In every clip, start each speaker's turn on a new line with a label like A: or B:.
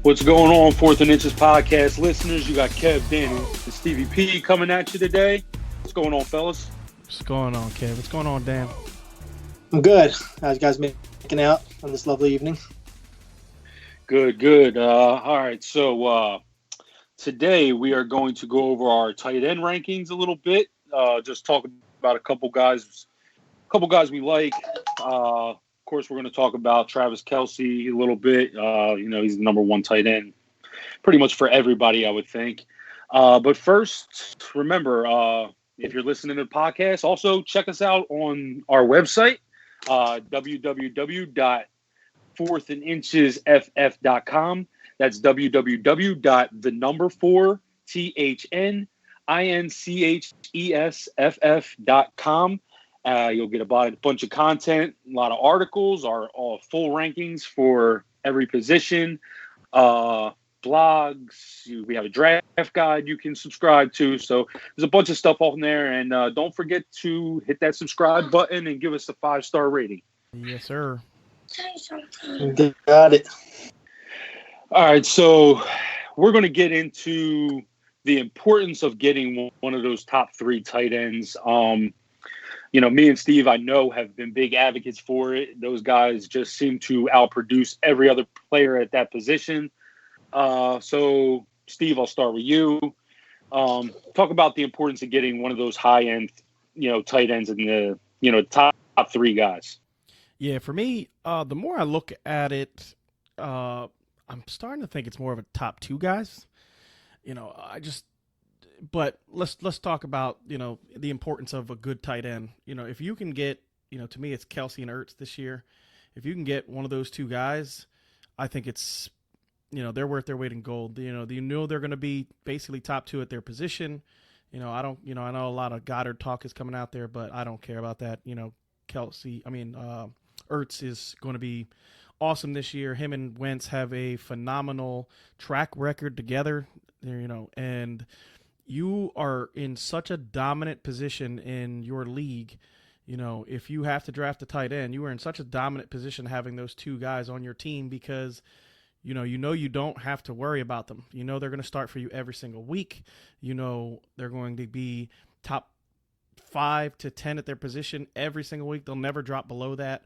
A: What's going on, Fourth and Inches podcast listeners? You got Kev, Dan, and Stevie P coming at you today. What's going on, fellas?
B: What's going on, Kev? What's going on, Dan?
C: I'm good. How's you guys making out on this lovely evening?
A: Good. All right, so today we are going to go over our tight end rankings a little bit. Just talk about a couple guys we like. Of course, we're going to talk about Travis Kelce a little bit. He's the number one tight end pretty much for everybody, I would think. But first, remember, if you're listening to the podcast, also check us out on our website, www.fourthandinchesff.com. That's www.4thandinchesff.com. You'll get a bunch of content, a lot of articles, our full rankings for every position, blogs. We have a draft guide you can subscribe to. So there's a bunch of stuff on there. And don't forget to hit that subscribe button and give us a 5-star rating.
B: Yes, sir.
C: Got it.
A: All right, so we're going to get into the importance of getting one of those top three tight ends. Me and Steve, I know, have been big advocates for it. Those guys just seem to outproduce every other player at that position. So, Steve, I'll start with you. Talk about the importance of getting one of those high-end, tight ends in the, top three guys.
B: Yeah, for me, the more I look at it, I'm starting to think it's more of a top two guys. But let's talk about, the importance of a good tight end. If you can get, to me, it's Kelce and Ertz this year. If you can get one of those two guys, I think it's, they're worth their weight in gold. They're going to be basically top two at their position. I know a lot of Goddard talk is coming out there, but I don't care about that. Ertz is going to be awesome this year. Him and Wentz have a phenomenal track record together, and you are in such a dominant position in your league. If you have to draft a tight end, you are in such a dominant position having those two guys on your team because, you don't have to worry about them. They're going to start for you every single week. They're going to be top 5 to 10 at their position every single week. They'll never drop below that.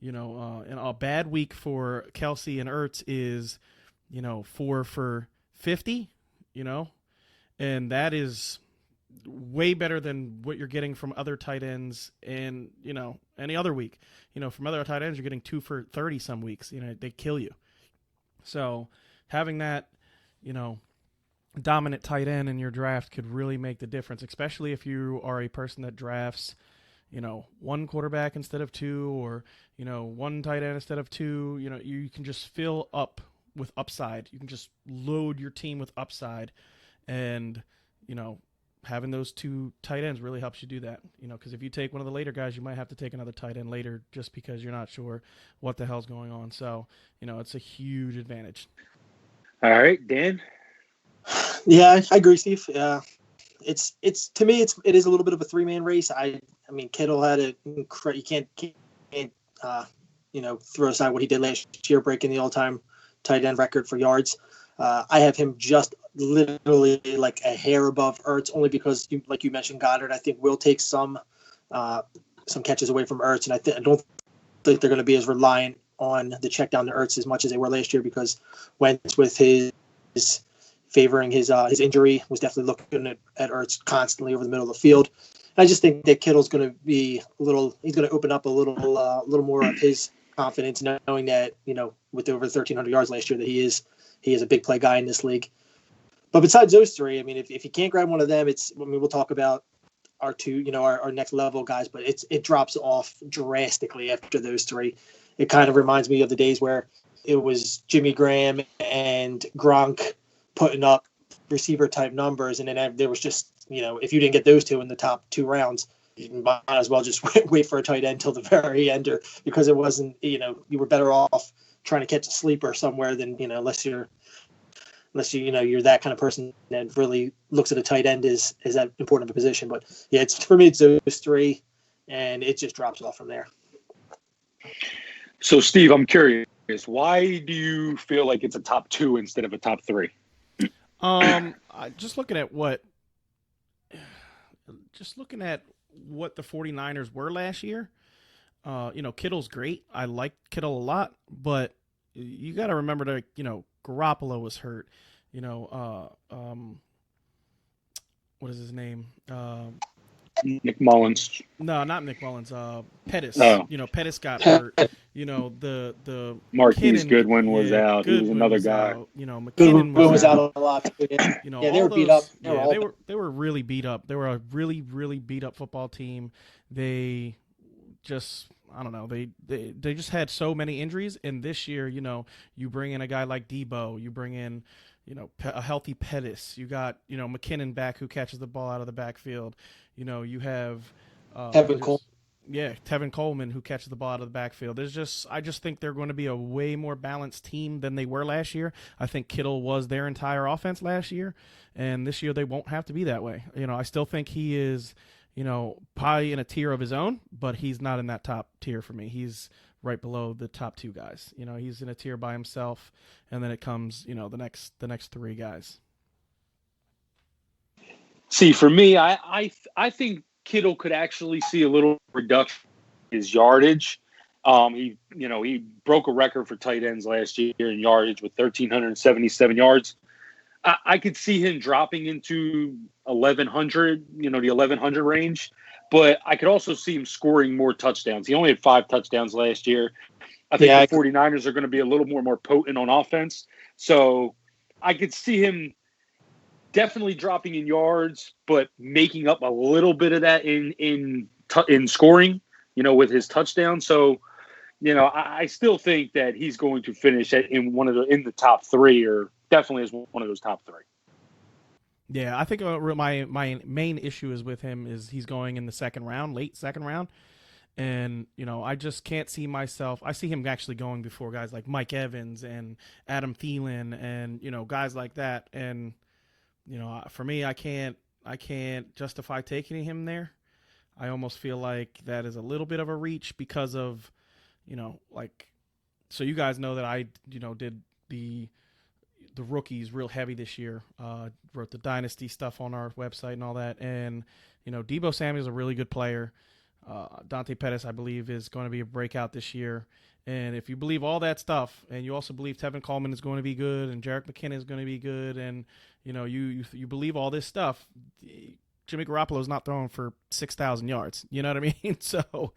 B: And a bad week for Kelce and Ertz is, 4 for 50, and that is way better than what you're getting from other tight ends and, any other week. From other tight ends, you're getting 2 for 30 some weeks. They kill you. So having that, dominant tight end in your draft could really make the difference, especially if you are a person that drafts, one quarterback instead of two or, one tight end instead of two. You can just fill up with upside. You can just load your team with upside. And, having those two tight ends really helps you do that, because if you take one of the later guys, you might have to take another tight end later just because you're not sure what the hell's going on. So, it's a huge advantage.
A: All right, Dan.
C: Yeah, I agree, Steve. It's to me, it is a little bit of a 3-man race. I mean, Kittle had you can't throw aside what he did last year, breaking the all-time tight end record for yards. I have him just literally like a hair above Ertz, only because, like you mentioned, Goddard, I think will take some catches away from Ertz, and I don't think they're going to be as reliant on the check down to Ertz as much as they were last year, because Wentz, with his favoring his injury, was definitely looking at Ertz constantly over the middle of the field. I just think that Kittle's going to be he's going to open up a little more of his confidence, knowing that, with over 1,300 yards last year, that he is a big play guy in this league. But besides those three, I mean, if you can't grab one of them, we'll talk about our two, our next level guys, but it drops off drastically after those three. It kind of reminds me of the days where it was Jimmy Graham and Gronk putting up receiver type numbers, and then there was just, if you didn't get those two in the top 2 rounds, you might as well just wait for a tight end till the very end, because it wasn't, you were better off trying to catch a sleeper somewhere than, unless you're that kind of person that really looks at a tight end as that important of a position. But yeah, for me, it's those three, and it just drops off from there.
A: So, Steve, I'm curious. Why do you feel like it's a top 2 instead of a top 3?
B: Just looking at what the 49ers were last year. Kittle's great. I like Kittle a lot, but you got to remember that, Garoppolo was hurt. What is his name?
A: Nick Mullins.
B: No, not Nick Mullins. Pettis.
A: Oh.
B: Pettis got hurt. The
A: Marquise
B: McKinnon,
A: Goodwin was out.
B: Goodwin
A: he was another guy.
B: out. McKinnon
C: Goodwin was
B: out.
C: out a lot. Yeah, they
B: all
C: were beat up.
B: They were really beat up. They were a really, really beat up football team. They just, I don't know. They just had so many injuries. And this year, you bring in a guy like Debo. You bring in, a healthy Pettis. You got, McKinnon back who catches the ball out of the backfield. You have
C: Tevin Coleman.
B: Yeah, Tevin Coleman who catches the ball out of the backfield. I just think they're going to be a way more balanced team than they were last year. I think Kittle was their entire offense last year, and this year they won't have to be that way. I still think he is, probably in a tier of his own, but he's not in that top tier for me. He's right below the top 2 guys. He's in a tier by himself, and then it comes, the next 3 guys.
A: See, for me, I think Kittle could actually see a little reduction in his yardage. He broke a record for tight ends last year in yardage with 1,377 yards. I could see him dropping into 1,100, the 1,100 range. But I could also see him scoring more touchdowns. He only had 5 touchdowns last year. I think the 49ers are going to be a little more potent on offense. So I could see him definitely dropping in yards, but making up a little bit of that in scoring, with his touchdown. So, I still think that he's going to finish in the top 3, or definitely as one of those top 3.
B: Yeah, I think my main issue is with him is he's going in the late second round. And, I just can't see myself. I see him actually going before guys like Mike Evans and Adam Thielen and, guys like that. And, for me, I can't justify taking him there. I almost feel like that is a little bit of a reach because of, so you guys know that I, did the rookies real heavy this year. Wrote the dynasty stuff on our website and all that. And, Debo Samuel is a really good player. Dante Pettis, I believe, is going to be a breakout this year. And if you believe all that stuff, and you also believe Tevin Coleman is going to be good, and Jerick McKinnon is going to be good, and you believe all this stuff, Jimmy Garoppolo is not throwing for 6,000 yards. You know what I mean? So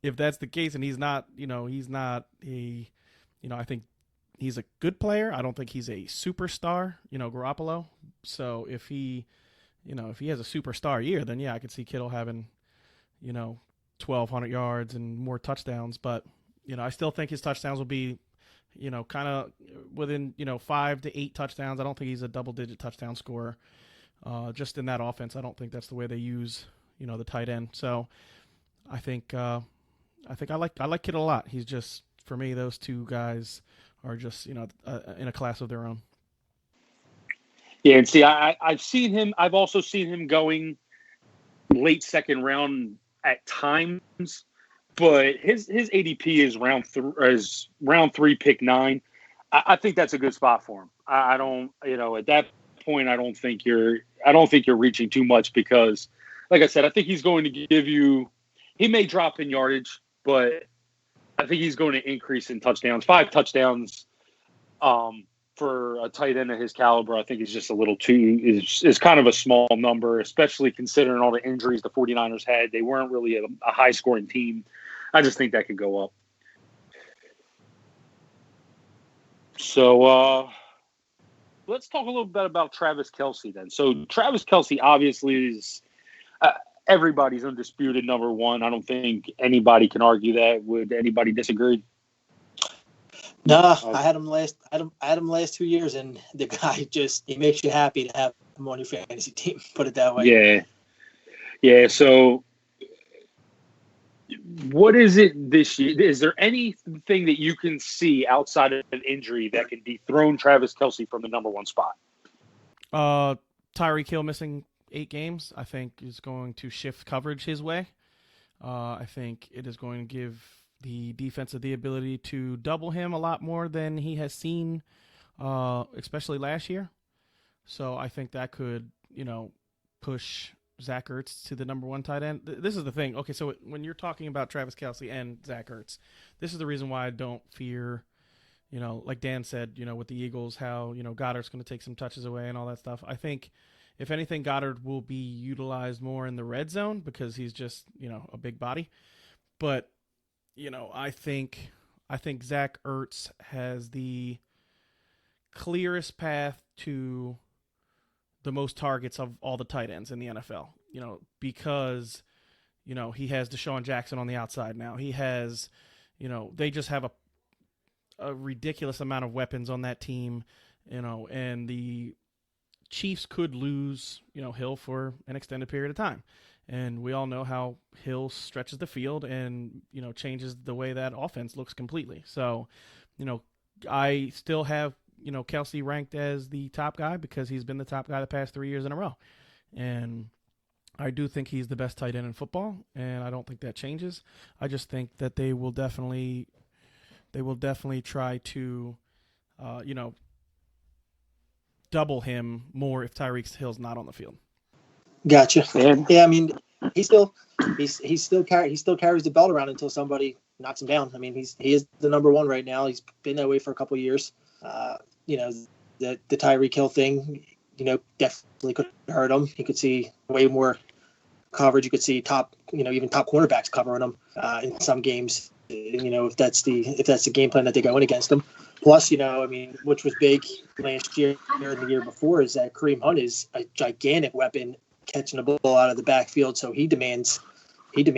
B: if that's the case, and he's not I think he's a good player. I don't think he's a superstar, Garoppolo. So if he has a superstar year, then yeah, I could see Kittle having, 1,200 yards and more touchdowns, but I still think his touchdowns will be, kind of within, 5 to 8 touchdowns. I don't think he's a double-digit touchdown scorer. Just in that offense, I don't think that's the way they use, the tight end. So I think I like Kittle a lot. He's just, for me, those 2 guys are just, in a class of their own.
A: Yeah, and see, I've also seen him going late second round at times. But his ADP is round 3, pick 9. I think that's a good spot for him. I don't, at that point, I don't think you're reaching too much because, like I said, I think he's going to give you. He may drop in yardage, but I think he's going to increase in touchdowns. 5 touchdowns, for a tight end of his caliber, I think is just a little too is kind of a small number, especially considering all the injuries the 49ers had. They weren't really a high scoring team. I just think that could go up. So let's talk a little bit about Travis Kelce then. So Travis Kelce obviously is everybody's undisputed number 1. I don't think anybody can argue that. Would anybody disagree?
C: Nah, I had him last 2 years, and the guy he makes you happy to have him on your fantasy team. Put it that way.
A: Yeah. So, what is it this year? Is there anything that you can see outside of an injury that can dethrone Travis Kelce from the number 1 spot?
B: Tyreek Hill missing 8 games, I think, is going to shift coverage his way. I think it is going to give the defense the ability to double him a lot more than he has seen, especially last year. So I think that could, push Zach Ertz to the number one tight end. This is the thing. Okay, so when you're talking about Travis Kelce and Zach Ertz, this is the reason why I don't fear, like Dan said, with the Eagles, how, Goddard's going to take some touches away and all that stuff. I think, if anything, Goddard will be utilized more in the red zone because he's just, a big body. But, I think Zach Ertz has the clearest path to the most targets of all the tight ends in the NFL, because, he has Deshaun Jackson on the outside now. He has, they just have a ridiculous amount of weapons on that team, and the Chiefs could lose, Hill for an extended period of time. And we all know how Hill stretches the field and, changes the way that offense looks completely. So, I still have, Kelce ranked as the top guy because he's been the top guy the past 3 years in a row. And I do think he's the best tight end in football, and I don't think that changes. I just think that they will definitely try to, double him more if Tyreek Hill's not on the field.
C: Gotcha. Yeah, I mean, he still carries the belt around until somebody knocks him down. I mean, he is the number one right now. He's been that way for a couple of years. The Tyreek Hill thing, definitely could hurt him. You could see way more coverage. You could see even top cornerbacks covering him in some games. If that's the game plan that they go in against him. Plus, which was big last year and the year before, is that Kareem Hunt is a gigantic weapon catching the ball out of the backfield. So he demands an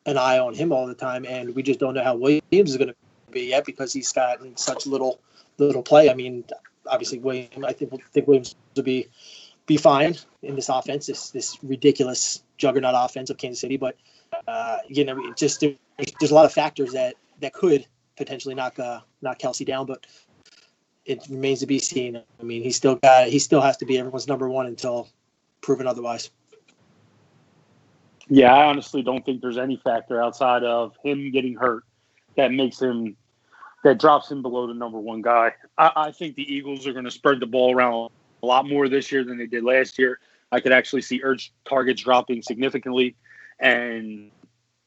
C: eye on him all the time, and we just don't know how Williams is going to be yet because he's gotten such little play. I mean, obviously I think Williams will be fine in this offense, this ridiculous juggernaut offense of Kansas City, but there's a lot of factors that could potentially knock Kelce down, but it remains to be seen. I mean, he still has to be everyone's number one until proven otherwise.
A: Yeah, I honestly don't think there's any factor outside of him getting hurt that drops him below the number one guy. I think the Eagles are going to spread the ball around a lot more this year than they did last year. I could actually see Ertz targets dropping significantly, and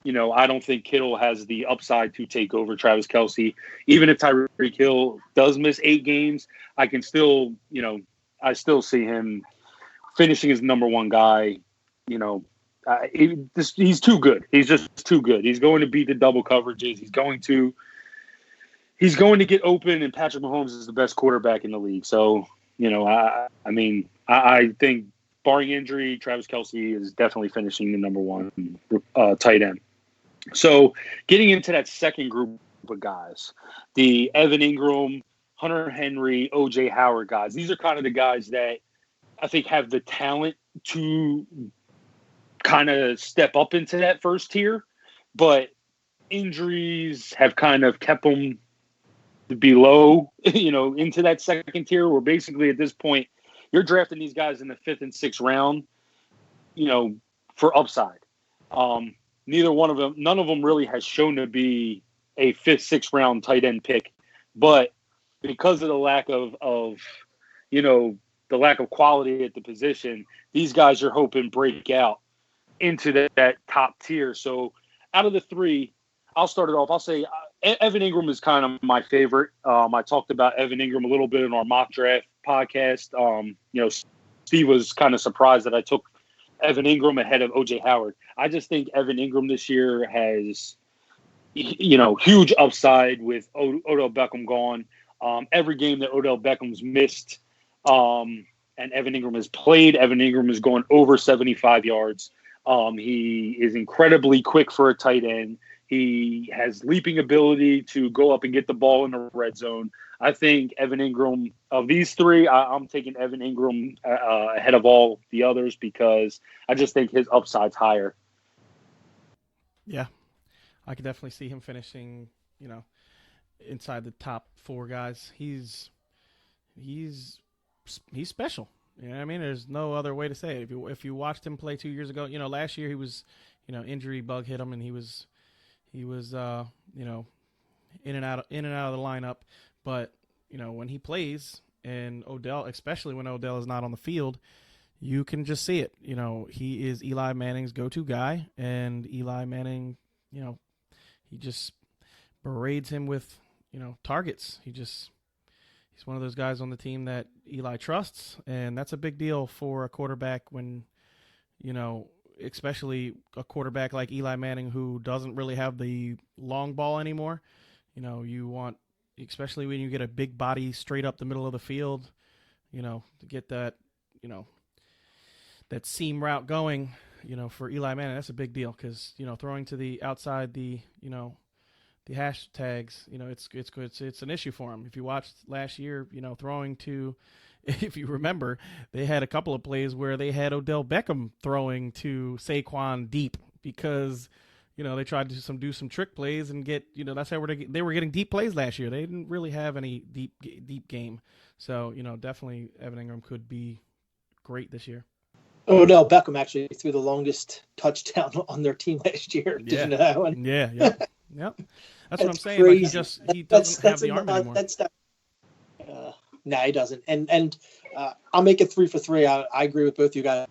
A: I don't think Kittle has the upside to take over Travis Kelce. Even if Tyreek Hill does miss 8 games, I can still, I still see him finishing as number one guy. He's too good. He's just too good. He's going to beat the double coverages. He's going to get open, and Patrick Mahomes is the best quarterback in the league. So, I think barring injury, Travis Kelce is definitely finishing the number one tight end. So getting into that second group of guys, the Evan Ingram, Hunter Henry, O.J. Howard guys, these are kind of the guys that I think have the talent to kind of step up into that first tier, but injuries have kind of kept them below, into that second tier, where basically at this point you're drafting these guys in the 5th and 6th round, for upside. None of them really has shown to be a 5th, 6th round tight end pick, but because of the lack of quality at the position, these guys are hoping break out into that top tier. So out of the 3, I'll start it off. I'll say Evan Ingram is kind of my favorite. I talked about Evan Ingram a little bit in our mock draft podcast. Steve was kind of surprised that I took Evan Ingram ahead of O.J. Howard. I just think Evan Ingram this year has, huge upside with Odell Beckham gone. Every game that Odell Beckham's missed and Evan Ingram has played, Evan Ingram is going over 75 yards. He is incredibly quick for a tight end. He has leaping ability to go up and get the ball in the red zone. I think Evan Ingram, of these 3, I'm taking Evan Ingram ahead of all the others because I just think his upside's higher.
B: Yeah, I could definitely see him finishing, inside the top 4 guys. He's special. There's no other way to say it. If you watched him play 2 years ago, last year he was, injury bug hit him and he was He was, in and out of the lineup. But when he plays, and Odell, especially when Odell is not on the field, you can just see it. He is Eli Manning's go-to guy, and Eli Manning, he just parades him with, targets. He's one of those guys on the team that Eli trusts, and that's a big deal for a quarterback when, especially a quarterback like Eli Manning who doesn't really have the long ball anymore. You want, especially when you get a big body straight up the middle of the field, to get that, that seam route going, for Eli Manning, that's a big deal because, throwing to the outside, the hashtags, it's an issue for him. If you watched last year, throwing to, if you remember, they had a couple of plays where they had Odell Beckham throwing to Saquon deep because, they tried to do some trick plays and get, that's how they were getting deep plays last year. They didn't really have any deep game. So, definitely Evan Ingram could be great this year.
C: Odell Beckham actually threw the longest touchdown on their team last year.
B: Yeah.
C: Did you know that one?
B: Yeah. Yep. That's what I'm saying. Crazy. Like he doesn't have the arm anymore.
C: No, he doesn't. And I'll make it 3 for 3. I agree with both you guys.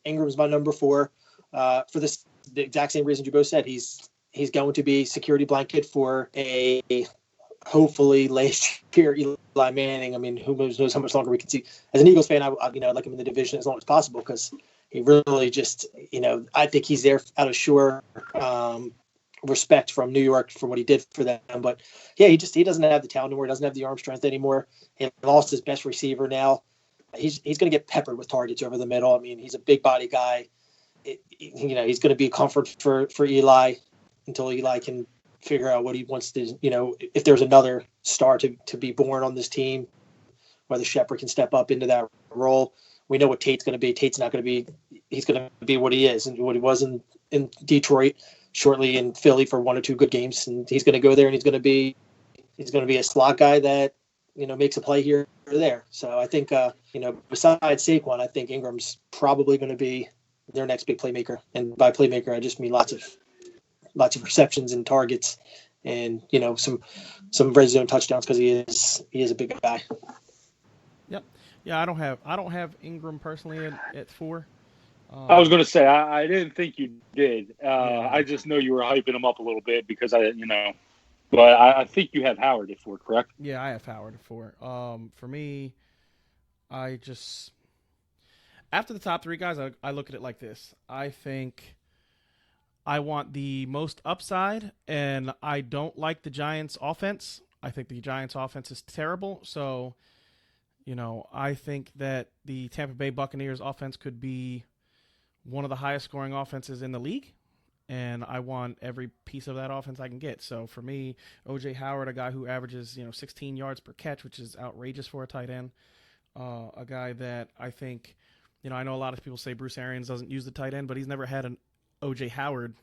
C: Ingram's my number 4 for the exact same reason you both said. He's going to be security blanket for a hopefully last year Eli Manning. I mean, who knows how much longer we can see. As an Eagles fan, I'd like him in the division as long as possible because he really just, I think he's there out of sure respect from New York from what he did for them. But yeah, he doesn't have the talent anymore. He doesn't have the arm strength anymore. He lost his best receiver now. He's going to get peppered with targets over the middle. I mean, he's a big body guy. He's going to be a comfort for Eli until Eli can figure out what he wants to, if there's another star to be born on this team, whether Shepard can step up into that role. We know what Tate's going to be. Tate's not going to be, he's going to be what he is and what he was in Detroit, shortly in Philly for 1 or 2 good games. And he's going to go there and he's going to be a slot guy that, makes a play here or there. So I think, besides Saquon, I think Ingram's probably going to be their next big playmaker. And by playmaker, I just mean lots of receptions and targets and, some red zone touchdowns because he is a big guy.
B: Yep. Yeah. I don't have Ingram personally at 4.
A: I was going to say, I didn't think you did. I just know you were hyping him up a little bit because but I think you have Howard at 4, correct?
B: Yeah, I have Howard at 4. For me, after the top 3 guys, I look at it like this. I think I want the most upside, and I don't like the Giants' offense. I think the Giants' offense is terrible. So, I think that the Tampa Bay Buccaneers offense could be one of the highest scoring offenses in the league, and I want every piece of that offense I can get. So for me, O.J. Howard, a guy who averages 16 yards per catch, which is outrageous for a tight end, a guy that I think, I know a lot of people say Bruce Arians doesn't use the tight end, but he's never had an O.J. Howard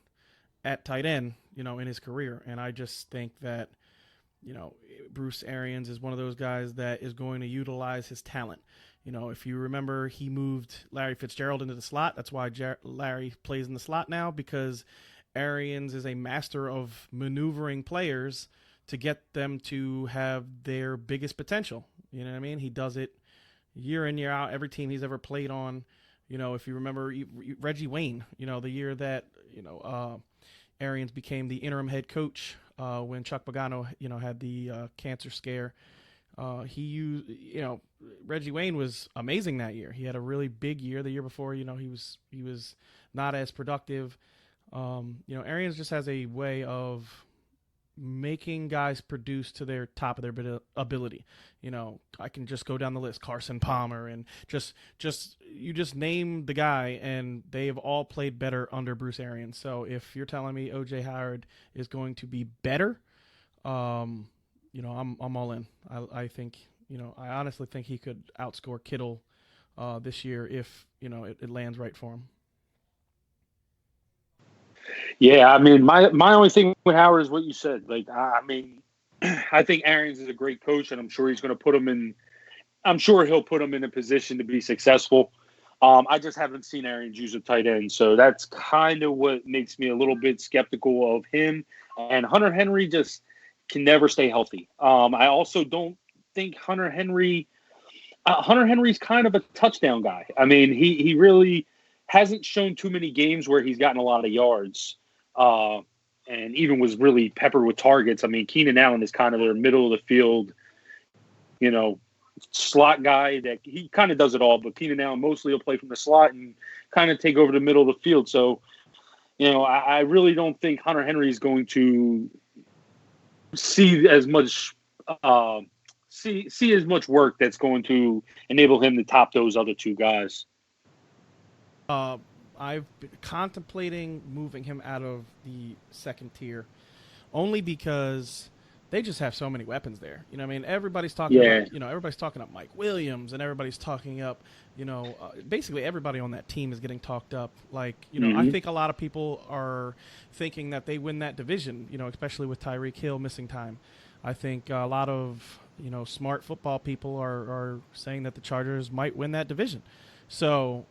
B: at tight end, in his career, and I just think that Bruce Arians is one of those guys that is going to utilize his talent. If you remember, he moved Larry Fitzgerald into the slot. That's why Larry plays in the slot now, because Arians is a master of maneuvering players to get them to have their biggest potential. You know what I mean? He does it year in, year out, every team he's ever played on. If you remember Reggie Wayne, the year that, Arians became the interim head coach when Chuck Pagano, had the cancer scare. He used, Reggie Wayne was amazing that year. He had a really big year. The year before, he was not as productive. Arians just has a way of making guys produce to their top of their ability. I can just go down the list: Carson Palmer, and just name the guy, and they've all played better under Bruce Arians. So if you're telling me O.J. Howard is going to be better, I'm all in. I think, I honestly think he could outscore Kittle this year if, it lands right for him.
A: Yeah, I mean, my only thing with Howard is what you said. Like, I mean, I think Arians is a great coach, and I'm sure he's going to he'll put him in a position to be successful. I just haven't seen Arians use a tight end, so that's kind of what makes me a little bit skeptical of him. And Hunter Henry just can never stay healthy. I also don't think Hunter Henry's kind of a touchdown guy. I mean, he really hasn't shown too many games where he's gotten a lot of yards, and even was really peppered with targets. I mean, Keenan Allen is kind of their middle of the field, slot guy that he kind of does it all, but Keenan Allen mostly will play from the slot and kind of take over the middle of the field. So, I really don't think Hunter Henry is going to see as much see as much work that's going to enable him to top those other two guys.
B: I've been contemplating moving him out of the second tier, only because they just have so many weapons there. You know what I mean? Everybody's talking about, everybody's talking up Mike Williams, and everybody's talking up, basically everybody on that team is getting talked up. Like, I think a lot of people are thinking that they win that division, especially with Tyreek Hill missing time. I think a lot of, smart football people are saying that the Chargers might win that division. So,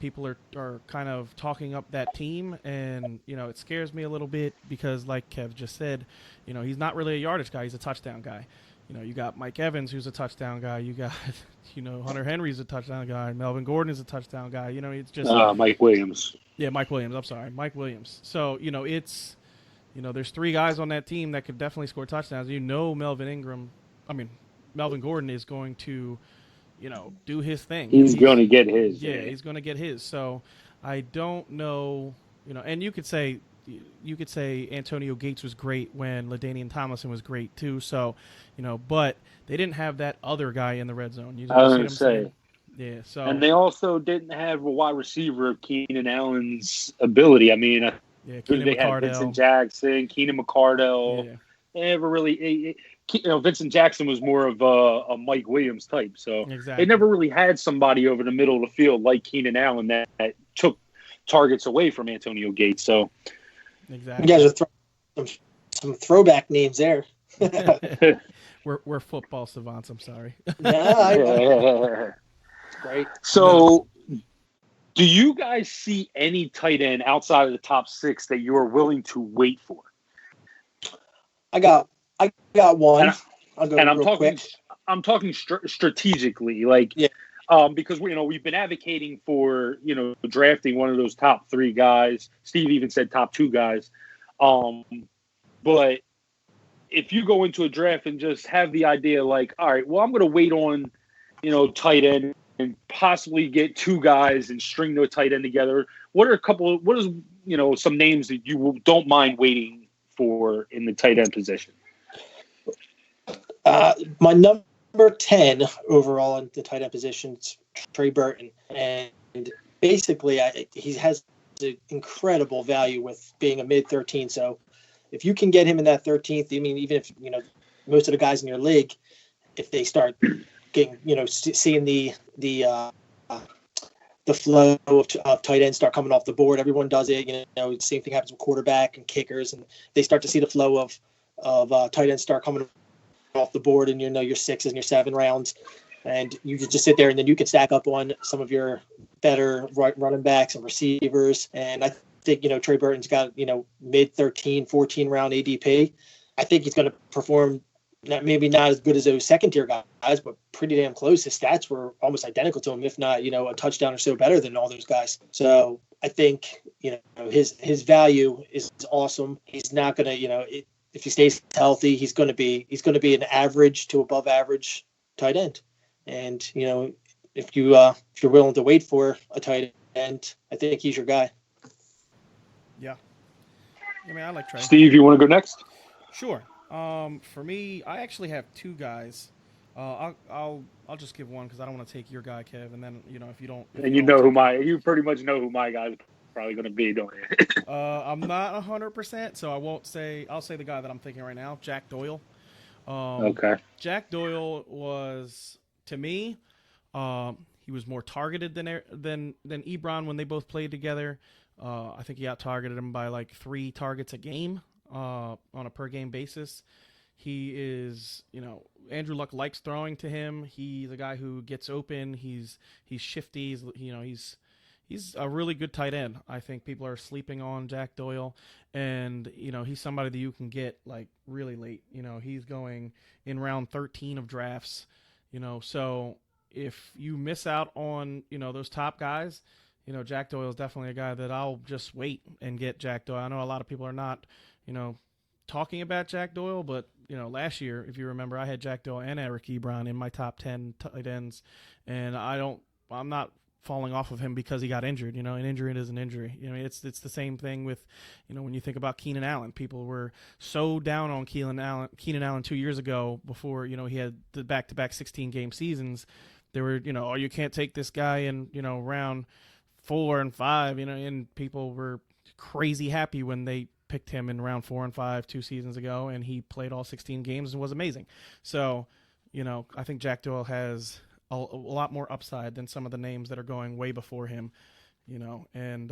B: people are kind of talking up that team, and it scares me a little bit because, like Kev just said, he's not really a yardage guy, he's a touchdown guy. You got Mike Evans, who's a touchdown guy. You got Hunter Henry's a touchdown guy. Melvin Gordon is a touchdown guy. It's just
A: Mike Williams.
B: Yeah, Mike Williams. I'm sorry, Mike Williams. So it's there's three guys on that team that could definitely score touchdowns. Melvin Gordon is going to do his thing.
A: He's going to get his.
B: Yeah, he's going to get his. So I don't know, and you could say Antonio Gates was great when LaDainian Tomlinson was great too. So, but they didn't have that other guy in the red zone.
A: I was going to say.
B: Yeah. So,
A: and they also didn't have a wide receiver of Keenan Allen's ability. I mean, they had Vincent Jackson, Keenan McCardell.
B: Yeah.
A: They never really. Vincent Jackson was more of a Mike Williams type, so They never really had somebody over the middle of the field like Keenan Allen that took targets away from Antonio Gates. So,
C: exactly, you guys are throwing some throwback names there.
B: we're football savants. I'm sorry.
C: Yeah, great.
A: So, do you guys see any tight end outside of the top six that you are willing to wait for?
C: I got one. I'll go
A: and
C: real quick.
A: I'm talking strategically, because we've been advocating for drafting one of those top three guys. Steve even said top two guys. But if you go into a draft and just have the idea like, all right, well, I'm going to wait on tight end and possibly get two guys and string the tight end together. What is some names that you don't mind waiting for in the tight end position?
C: My number 10 overall in the tight end position is Trey Burton, and basically he has an incredible value with being a mid 13. So if you can get him in that 13th, I mean, even if most of the guys in your league, if they start getting seeing the flow of tight ends start coming off the board, everyone does it. Same thing happens with quarterback and kickers, and they start to see the flow of tight ends start coming off the board in your 6 and your 7 rounds, and you can just sit there and then you can stack up on some of your better running backs and receivers. And I think Trey Burton's got mid 13, 14 round ADP. I think he's going to perform maybe not as good as those second tier guys, but pretty damn close. His stats were almost identical to him, if not a touchdown or so better than all those guys. So I think his value is awesome. He's not going to if he stays healthy, he's going to be an average to above average tight end. And if you're willing to wait for a tight end, I think he's your guy.
B: Yeah, I mean, I like Trey.
A: Steve, you want to go next?
B: Sure. For me, I actually have two guys. I'll just give one because I don't want to take your guy, Kev, and then if you don't.
A: You pretty much know who my guy's probably going to be, don't you?
B: I'm not 100%, so I won't say. I'll say the guy that I'm thinking right now, Jack Doyle.
A: Okay.
B: Jack Doyle was, to me, he was more targeted than Ebron when they both played together. I think he out targeted him by like 3 targets a game on a per game basis. He is, Andrew Luck likes throwing to him. He's a guy who gets open. He's shifty. He's a really good tight end. I think people are sleeping on Jack Doyle, and he's somebody that you can get like really late. He's going in round 13 of drafts. So if you miss out on those top guys, Jack Doyle is definitely a guy that I'll just wait and get Jack Doyle. I know a lot of people are not talking about Jack Doyle, but last year, if you remember, I had Jack Doyle and Eric Ebron in my top 10 tight ends, and I'm not falling off of him because he got injured. An injury is an injury. It's the same thing with, when you think about Keenan Allen. People were so down on Keenan Allen 2 years ago before, he had the back-to-back 16-game seasons. They were, oh, you can't take this guy in, round 4 and 5, and people were crazy happy when they picked him in round 4 and 5 2 seasons ago, and he played all 16 games and was amazing. So, I think Jack Doyle has a lot more upside than some of the names that are going way before him, and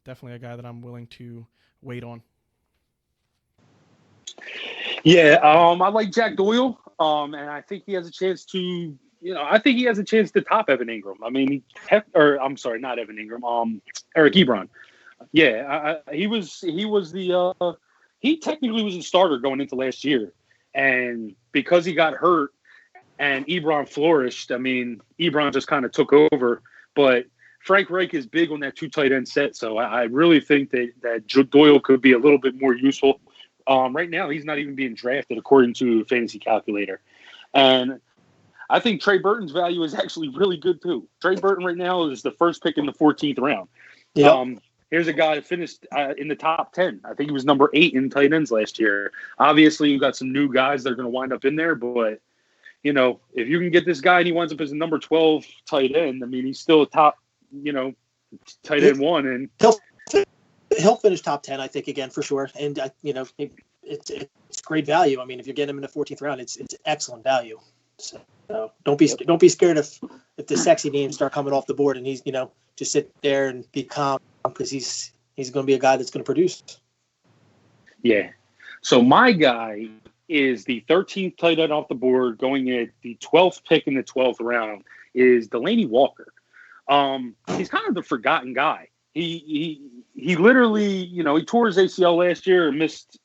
B: definitely a guy that I'm willing to wait on.
A: Yeah, I like Jack Doyle, and I think he has a chance to, top Evan Ingram. I mean, not Evan Ingram, Eric Ebron. Yeah, he technically was a starter going into last year, and because he got hurt and Ebron flourished, I mean, Ebron just kind of took over. But Frank Reich is big on that 2 tight end set, so I really think that Doyle could be a little bit more useful. Right now, he's not even being drafted according to Fantasy Calculator, and I think Trey Burton's value is actually really good too. Trey Burton right now is the first pick in the 14th round. Yep. Here's a guy that finished in the top 10. I think he was number 8 in tight ends last year. Obviously, you've got some new guys that are going to wind up in there, but, if you can get this guy and he winds up as a number 12 tight end, I mean, he's still a top, tight end 1. And
C: he'll finish top 10, I think, again, for sure. And, it's great value. I mean, if you're getting him in the 14th round, it's excellent value. So don't be scared if the sexy names start coming off the board and he's, just sit there and be calm, because he's going to be a guy that's going to produce.
A: Yeah. So my guy is the 13th tight end off the board, going at the 12th pick in the 12th round, is Delanie Walker. He's kind of the forgotten guy. He literally, he tore his ACL last year and missed,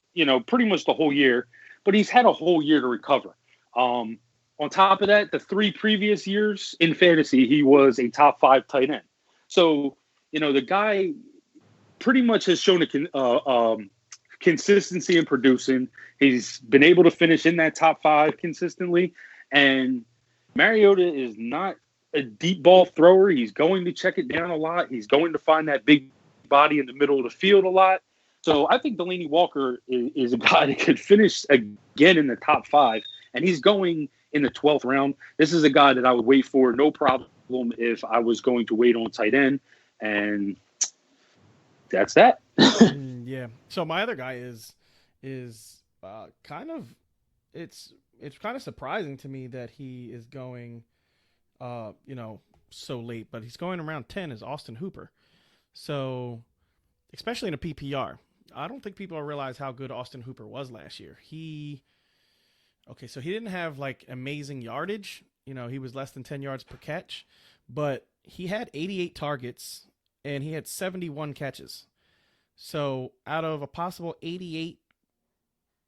A: pretty much the whole year, but he's had a whole year to recover. On top of that, the 3 previous years in fantasy, he was a top 5 tight end. So, the guy pretty much has shown a consistency in producing. He's been able to finish in that top 5 consistently. And Mariota is not a deep ball thrower. He's going to check it down a lot. He's going to find that big body in the middle of the field a lot. So I think Delanie Walker is a guy that could finish again in the top 5. And he's going in the 12th round. This is a guy that I would wait for, no problem, if I was going to wait on tight end. And that's that.
B: Yeah. So my other guy is kind of, it's kind of surprising to me that he is going, so late, but he's going around 10 is Austin Hooper. So especially in a PPR, I don't think people realize how good Austin Hooper was last year. So he didn't have like amazing yardage. He was less than 10 yards per catch, but he had 88 targets and he had 71 catches. So out of a possible 88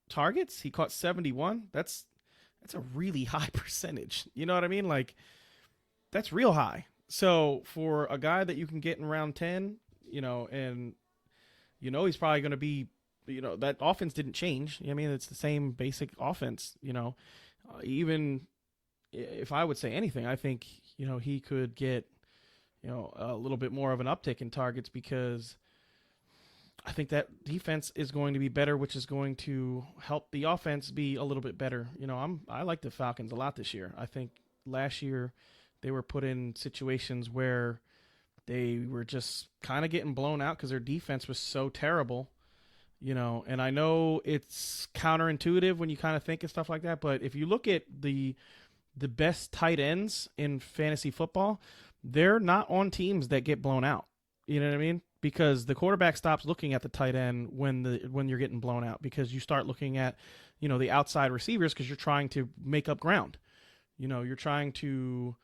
B: targets, he caught 71. That's a really high percentage. You know what I mean? Like, that's real high. So for a guy that you can get in round 10, and he's probably going to be, that offense didn't change. I mean, it's the same basic offense, even if I would say anything, I think, he could get, a little bit more of an uptick in targets, because I think that defense is going to be better, which is going to help the offense be a little bit better. I like the Falcons a lot this year. I think last year they were put in situations where they were just kind of getting blown out because their defense was so terrible. And I know it's counterintuitive when you kind of think of stuff like that, but if you look at the best tight ends in fantasy football, they're not on teams that get blown out. You know what I mean? because the quarterback stops looking at the tight end when you're getting blown out, because you start looking at, the outside receivers, because you're trying to make up ground. You're trying to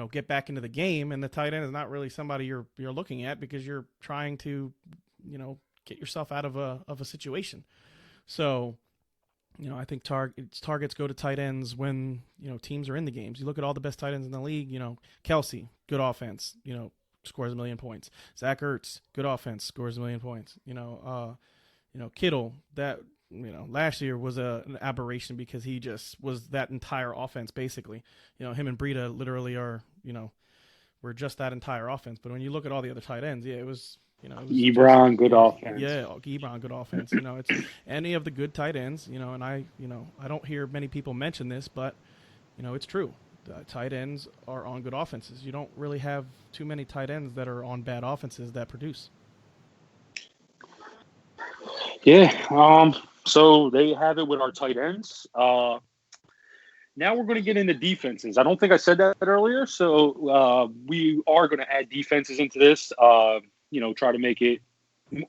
B: get back into the game, and the tight end is not really somebody you're looking at, because you're trying to get yourself out of a situation. So I think targets go to tight ends when teams are in the games. You look at all the best tight ends in the league. Kelsey, good offense, scores 1 million points. Zach Ertz, good offense, scores 1 million points. Kittle, that last year was an aberration, because he just was that entire offense basically. Him and Breida literally are were just that entire offense. But when you look at all the other tight ends, it was.
A: Ebron, good offense.
B: Yeah, Ebron, good offense. It's any of the good tight ends. And I don't hear many people mention this, but it's true. The tight ends are on good offenses. You don't really have too many tight ends that are on bad offenses that produce.
A: Yeah. So they have it with our tight ends. Now we're going to get into defenses. I don't think I said that earlier. So we are going to add defenses into this. Try to make it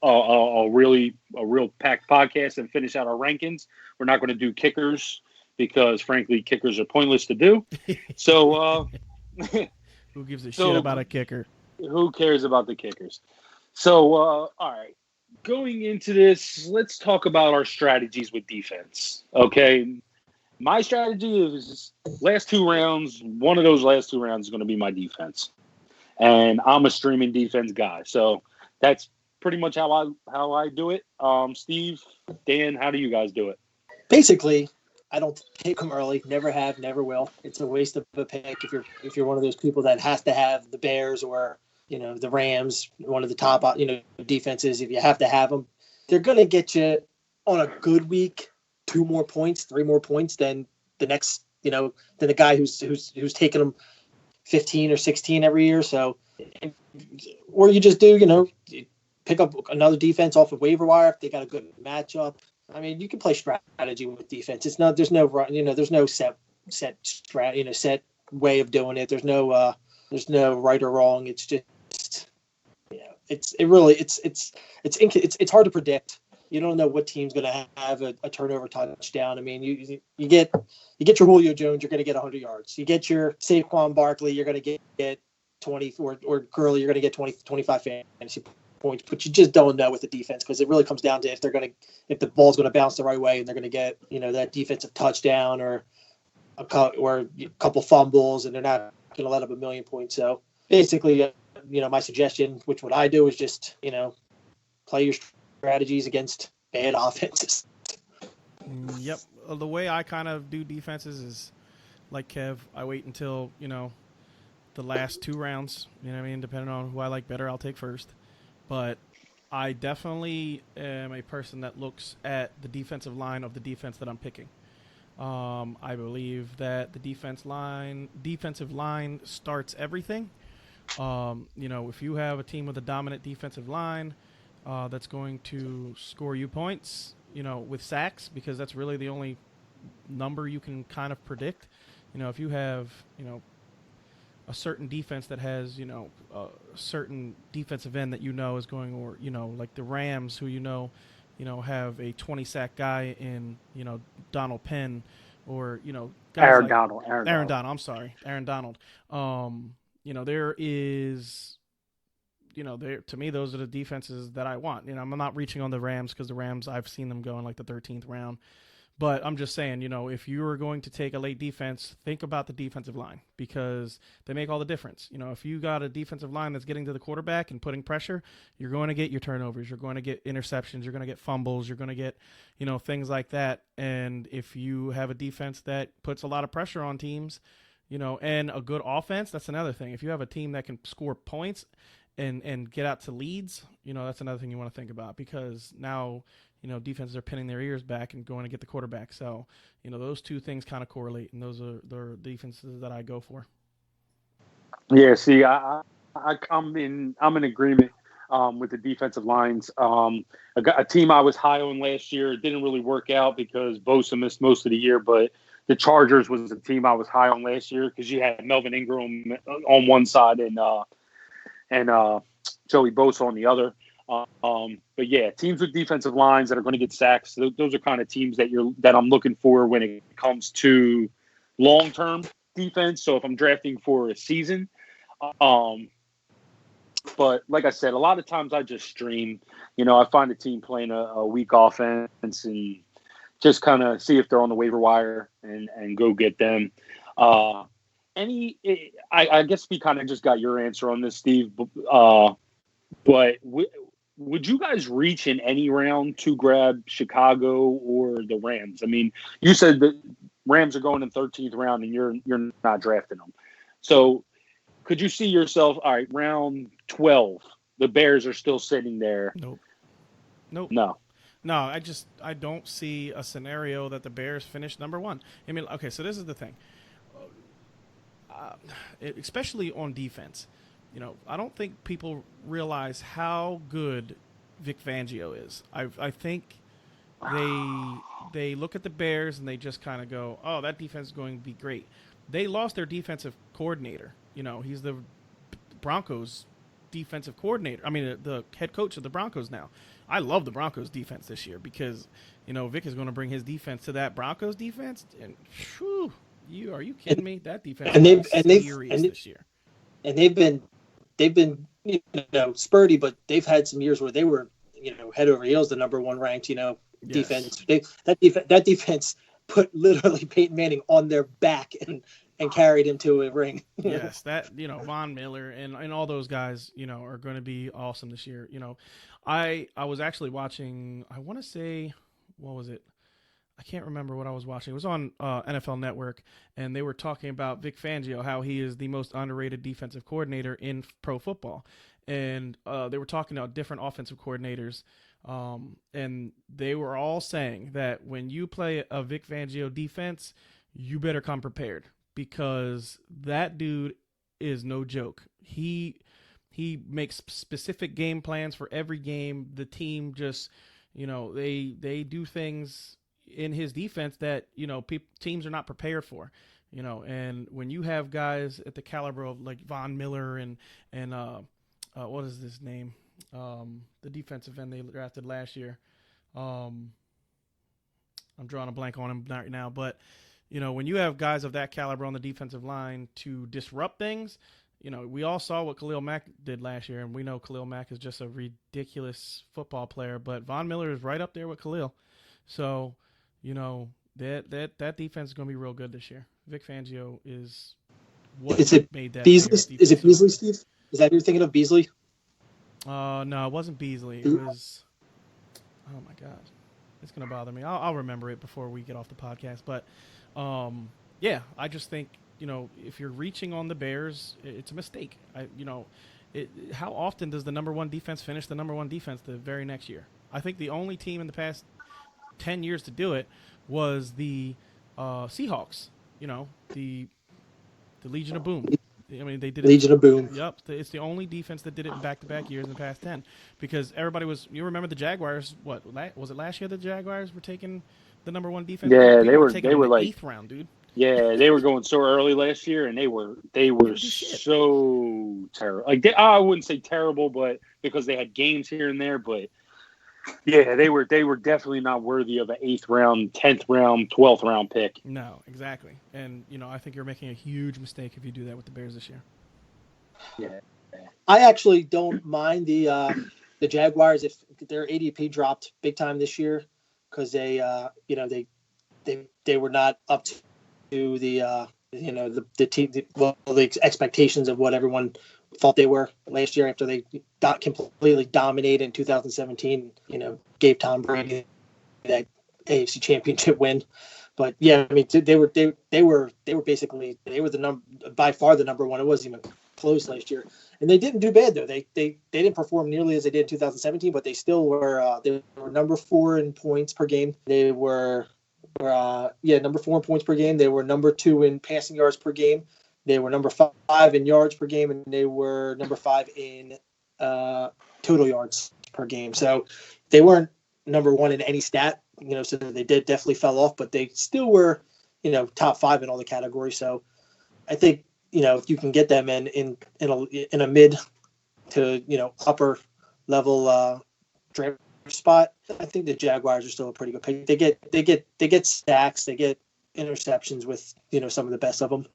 A: a real packed podcast and finish out our rankings. We're not going to do kickers, because frankly, kickers are pointless to do. So
B: who gives a shit about a kicker?
A: Who cares about the kickers? So all right, going into this, let's talk about our strategies with defense. Okay, my strategy is last 2 rounds. One of those last 2 rounds is going to be my defense. And I'm a streaming defense guy, so that's pretty much how I do it. Steve, Dan, how do you guys do it?
C: Basically, I don't take them early. Never have, never will. It's a waste of a pick if you're one of those people that has to have the Bears or the Rams, one of the top defenses. If you have to have them, they're going to get you on a good week 2 more points, 3 more points than the next than the guy who's taking them 15 or 16 every year. So, or you just do, pick up another defense off of waiver wire if they got a good matchup. I mean, you can play strategy with defense. It's not, there's no set way of doing it. There's no right or wrong. It's just, it's hard to predict. You don't know what team's going to have a turnover touchdown. I mean, you get your Julio Jones, you're going to get 100 yards. You get your Saquon Barkley, you're going to get 20, or Gurley, you're going to get 20, 25 fantasy points. But you just don't know with the defense, because it really comes down to if the ball's going to bounce the right way and they're going to get that defensive touchdown or a couple fumbles, and they're not going to let up 1 million points. So basically, my suggestion, which what I do, is just play your strategies against bad offenses.
B: Yep. The way I kind of do defenses is like Kev. I wait until, the last 2 rounds, depending on who I like better, I'll take first. But I definitely am a person that looks at the defensive line of the defense that I'm picking. I believe that the defensive line starts everything. If you have a team with a dominant defensive line, that's going to score you points, with sacks, because that's really the only number you can kind of predict. If you have, a certain defense that has, a certain defensive end that is going, or, like the Rams, who have a 20 sack guy in, Donald Penn, or, guys
A: Aaron
B: like
A: Donald.
B: Aaron Donald. I'm sorry. Aaron Donald. There is, to me, those are the defenses that I want. I'm not reaching on the Rams, because the Rams, I've seen them go in like the 13th round. But I'm just saying, if you are going to take a late defense, think about the defensive line, because they make all the difference. If you got a defensive line that's getting to the quarterback and putting pressure, you're going to get your turnovers. You're going to get interceptions. You're going to get fumbles. You're going to get, things like that. And if you have a defense that puts a lot of pressure on teams, and a good offense, that's another thing. If you have a team that can score points and get out to leads, that's another thing you want to think about, because now, defenses are pinning their ears back and going to get the quarterback. So, those 2 things kind of correlate, and those are the defenses that I go for.
A: Yeah, see, I'm in agreement with the defensive lines. A team I was high on last year, it didn't really work out because Bosa missed most of the year, but the Chargers was a team I was high on last year, because you had Melvin Ingram on one side and Joey Bosa on the other. But yeah, teams with defensive lines that are going to get sacks. Those are kind of teams that I'm looking for when it comes to long-term defense. So if I'm drafting for a season, but like I said, a lot of times I just stream. I find a team playing a weak offense and just kind of see if they're on the waiver wire and go get them. I guess we kind of just got your answer on this, Steve. But would you guys reach in any round to grab Chicago or the Rams? I mean, you said the Rams are going in 13th round and you're not drafting them. So could you see yourself, all right, round 12, the Bears are still sitting there?
B: Nope.
A: No.
B: I don't see a scenario that the Bears finish number one. I mean, okay, so this is the thing. Especially on defense, I don't think people realize how good Vic Fangio is. I think they look at the Bears and they just kind of go, oh, that defense is going to be great. They lost their defensive coordinator. He's the Broncos defensive coordinator. I mean, the head coach of the Broncos now. I love the Broncos defense this year because, Vic is going to bring his defense to that Broncos defense. And whew, are you kidding me? That defense is serious this year.
C: And they've been spurty, but they've had some years where they were, head over heels, the number one ranked, defense. That defense put literally Peyton Manning on their back and carried him to a ring.
B: Yes, that Von Miller and all those guys, are going to be awesome this year. I was actually watching. I want to say, what was it? I can't remember what I was watching. It was on NFL Network, and they were talking about Vic Fangio, how he is the most underrated defensive coordinator in pro football. And they were talking about different offensive coordinators, and they were all saying that when you play a Vic Fangio defense, you better come prepared because that dude is no joke. He makes specific game plans for every game. The team just, they do things in his defense that teams are not prepared for, and when you have guys at the caliber of like Von Miller and what is his name, the defensive end they drafted last year, I'm drawing a blank on him right now, but when you have guys of that caliber on the defensive line to disrupt things, we all saw what Khalil Mack did last year, and we know Khalil Mack is just a ridiculous football player, but Von Miller is right up there with Khalil, so that defense is going to be real good this year. Vic Fangio is what made that.
C: Beasley? Is it Beasley, Steve? Is that you're thinking of Beasley?
B: No, it wasn't Beasley. It was. Oh my God, it's going to bother me. I'll remember it before we get off the podcast. But yeah, I just think if you're reaching on the Bears, it's a mistake. How often does the number one defense finish the number one defense the very next year? I think the only team in the past 10 years to do it was the Seahawks, the Legion of Boom. I mean, they did it.
C: Legion of Boom.
B: Yep. It's the only defense that did it in back-to-back years in the past 10 because everybody you remember the Jaguars, was it last year the Jaguars were taking the number one defense?
A: Yeah, they were like
B: 8th round, dude.
A: Yeah, they were going so early last year, and they were so terrible. Like I wouldn't say terrible, but because they had games here and there, but yeah, they were definitely not worthy of an 8th round, 10th round, 12th round pick.
B: No, exactly. And I think you're making a huge mistake if you do that with the Bears this year.
C: Yeah, I actually don't mind the Jaguars if their ADP dropped big time this year because they were not up to the expectations of what everyone thought they were last year after they got completely dominated in 2017, gave Tom Brady that AFC championship win. But yeah, I mean, they were basically by far the number one. It wasn't even close last year. And they didn't do bad though. They didn't perform nearly as they did in 2017, but they still were they were number 4 in points per game. They were number 4 in points per game. They were number 2 in passing yards per game. They were number 5 in yards per game, and they were number 5 in total yards per game. So they weren't number 1 in any stat, so they definitely fell off, but they still were, top 5 in all the categories. So I think, if you can get them in a mid to upper level draft spot, I think the Jaguars are still a pretty good pick. They get sacks, they get interceptions with some of the best of them.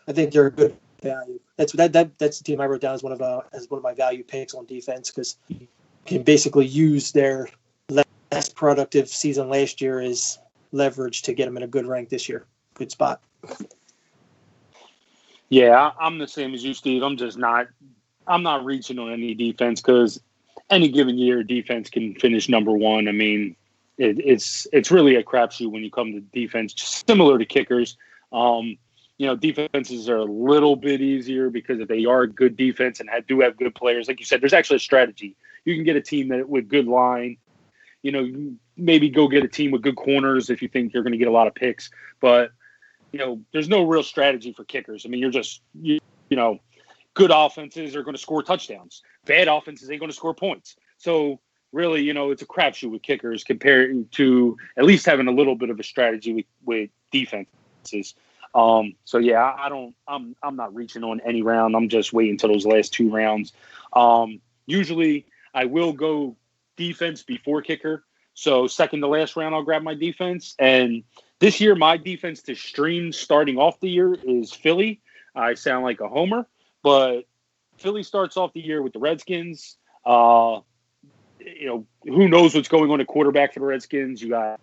C: I think they're a good value. That's the team I wrote down as one of my value picks on defense, because you can basically use their less productive season last year as leverage to get them in a good rank this year. Good spot.
A: Yeah, I'm the same as you, Steve. I'm not reaching on any defense, because any given year defense can finish number one. I mean, it's really a crapshoot when you come to defense, just similar to kickers. Defenses are a little bit easier because if they are a good defense and do have good players, like you said, there's actually a strategy. You can get a team with good line. Maybe go get a team with good corners if you think you're going to get a lot of picks. But, there's no real strategy for kickers. I mean, you're just, good offenses are going to score touchdowns. Bad offenses ain't going to score points. So really, it's a crapshoot with kickers compared to at least having a little bit of a strategy with defenses. So yeah, I'm not reaching on any round. I'm just waiting until those last two rounds. Usually I will go defense before kicker. So second to last round, I'll grab my defense. And this year, my defense to stream starting off the year is Philly. I sound like a homer, but Philly starts off the year with the Redskins. Who knows what's going on at quarterback for the Redskins? You got,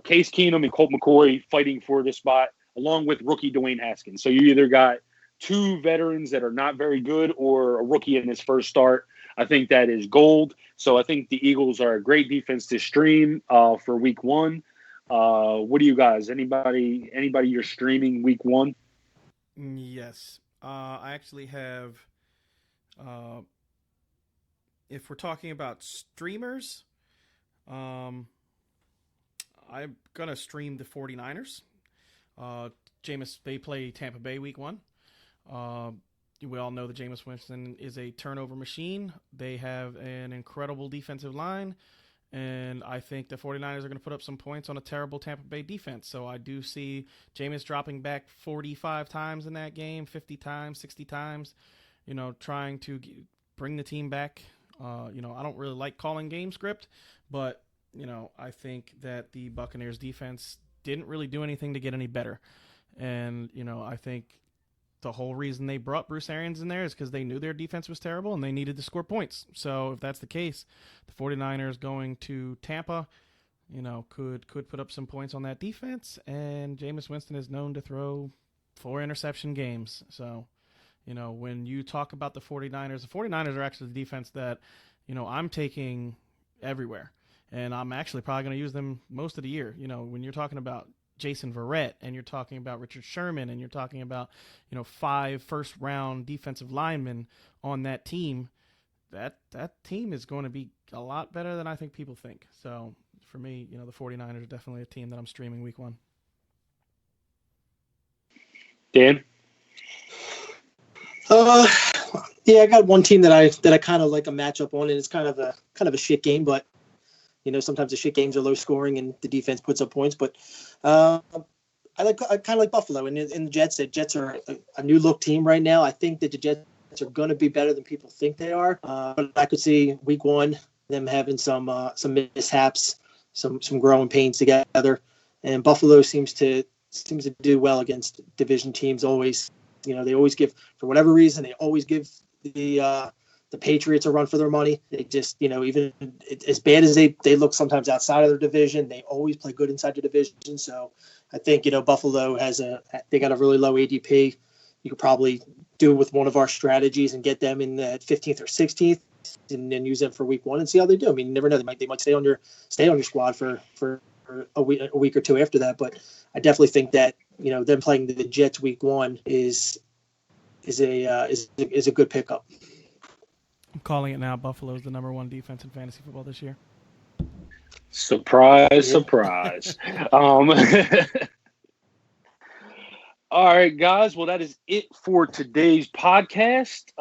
A: Case Keenum and Colt McCoy fighting for the spot, along with rookie Dwayne Haskins. So you either got two veterans that are not very good or a rookie in his first start. I think that is gold. So I think the Eagles are a great defense to stream for week one. What do you guys? Anybody you're streaming week one?
B: Yes. I actually have, if we're talking about streamers, I'm going to stream the 49ers. They play Tampa Bay week one. We all know that Jameis Winston is a turnover machine. They have an incredible defensive line, and I think the 49ers are going to put up some points on a terrible Tampa Bay defense. So I do see Jameis dropping back 45 times in that game, 50 times, 60 times, trying to bring the team back. I don't really like calling game script, but, I think that the Buccaneers defense didn't really do anything to get any better. And, I think the whole reason they brought Bruce Arians in there is because they knew their defense was terrible and they needed to score points. So if that's the case, the 49ers going to Tampa, could put up some points on that defense. And Jameis Winston is known to throw 4 interception games. So, when you talk about the 49ers are actually the defense that, I'm taking everywhere. And I'm actually probably going to use them most of the year. When you're talking about Jason Verrett and you're talking about Richard Sherman and you're talking about, 5 first-round defensive linemen on that team, that team is going to be a lot better than I think people think. So for me, the 49ers are definitely a team that I'm streaming week one.
A: Dan?
C: Yeah, I got one team that I kind of like a matchup on, and it's kind of a shit game, but sometimes the shit games are low scoring and the defense puts up points. But I kind of like Buffalo and the Jets. The Jets are a new look team right now. I think that the Jets are going to be better than people think they are. But I could see week one them having some mishaps, some growing pains together. And Buffalo seems to do well against division teams. Always, they always give, for whatever reason, they always give the Patriots a run for their money. They just, even as bad as they look sometimes outside of their division, they always play good inside the division. So I think, Buffalo they got a really low ADP. You could probably do it with one of our strategies and get them in the 15th or 16th and then use them for week one and see how they do. I mean, you never know. They might stay on your squad for a week or two after that. But I definitely think that, them playing the Jets week one is a good pickup.
B: I'm calling it now. Buffalo's the number one defense in fantasy football this year.
A: Surprise. All right, guys. Well, that is it for today's podcast.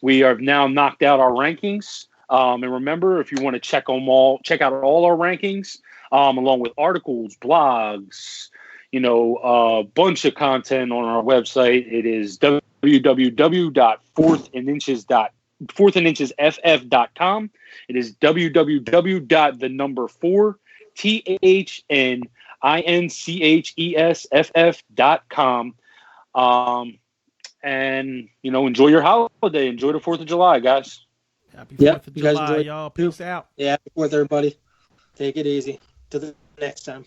A: We have now knocked out our rankings. And remember, if you want to check out all our rankings, along with articles, blogs, a bunch of content on our website. It is www.fourthandinchesff.com. It is www.4thandinchesff.com. And enjoy your holiday. Enjoy the 4th of July, guys.
B: Happy 4th
C: Yep,
B: of
C: you guys
B: July,
C: enjoy
B: y'all.
C: too.
B: Peace out.
C: Yeah, happy 4th, everybody. Take it easy. To the next time.